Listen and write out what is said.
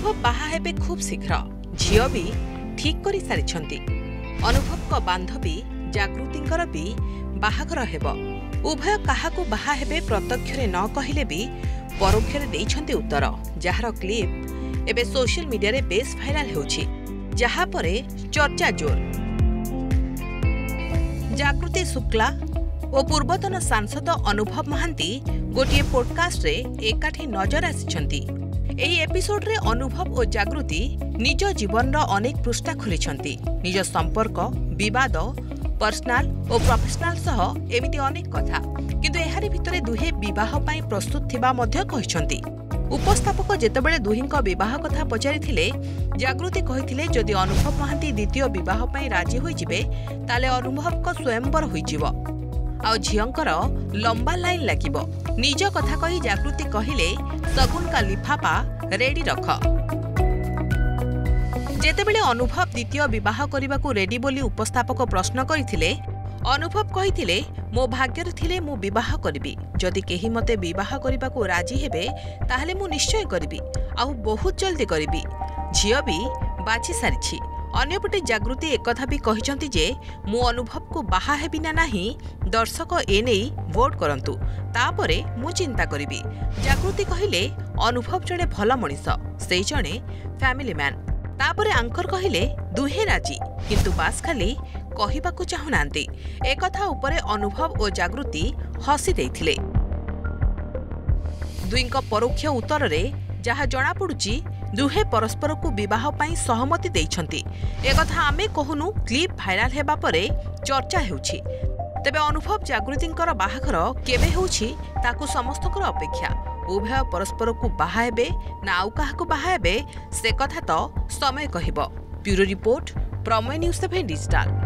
अनुभव बाहा हेबे खूब शीघ्र झियो भी ठीक करी सारिछंती। अनुभव को बांधवी जागृतिंकर भी बाहाघर हेब। उभय काहाकू बाहा हेबे प्रत्यक्षरे न कहिले भी परोक्षरे देइछंती उत्तर, जहार क्लिप एबे सोशल मीडिया रे बेस भाइराल हेउछि, जहा परे चर्चा जोर। जागृति शुक्ला और पूर्वतन सांसद अनुभव महांती गोटे पॉडकास्ट रे एकाठी नजर आसिछंती। एही एपिसोड रे अनुभव और जागृति निज जीवन रो अनेक पृष्ठा खोलिछंती। निज संपर्क, विवाद, पर्सनाल और प्रोफेशनल सह एमिति अनेक कथा, किंतु एहारी भितरे दुहे विवाह पई प्रस्तुत थिबा मध्ये कहिछंती। उपस्थापक जेतेबेले दुहिंक विवाह कथा पचारिथिले, जागृति कहिथिले जदि अनुभव महांती द्वितीय विवाह पई राजी होई जिवे ताले अनुभव को स्वयंवर होई जिवो आ झियंकर लंबा लाइन लागिबो। निज कथा कही जागृति कहिले सगुन का लिफाफा रेडी रख। जेतेबेले अनुभव द्वितीय विवाह करबाकू रेडी बोली उपस्थापक प्रश्न करिथिले, अनुभव कहिथिले मो भाग्यर थिले मु विवाह करिबी। जदि केही मते विवाह करबाकू राजी हेबे ताहले मु निश्चय करिबी, आउ बहुत जल्दी करिबी। झियो भी बाछि सारिछि। अन्यपटे जागृति एकथा भी कहिसंती जे मु अनुभव को बाहा हेबी ना नाही, दर्शक एनेई वोट करंतु, तापरे मु चिंता करिबी। जागृति कहिले अनुभव जणे भल मनिष, सेई जणे फैमिली मैन। तापरे आंकर कहिले दुहे राजी, किंतु बास खाली कहिबाकू चाहुनांती। एकथा उपरे अनुभव और जागृति हसी देइथिले। दुईंक परोक्ष उत्तर रे जहा जणा पडुची दुहे परस्पर को विवाह पई सहमति देइछंती। एकथा आमे कहूनु क्लिप भाइराल हेबा परे चर्चा हेउछि। तेबे अनुभव जागृतिंकर बाहाघर केबे हेउछि ताकू समस्तकर अपेक्षा। उभय परस्पर को बाहा हेबे ना आउ काहाकू बाहा हेबे से कथा तो समय कहिबो। ब्यूरो रिपोर्ट, प्रमेय न्यूज 7 डिजिटल।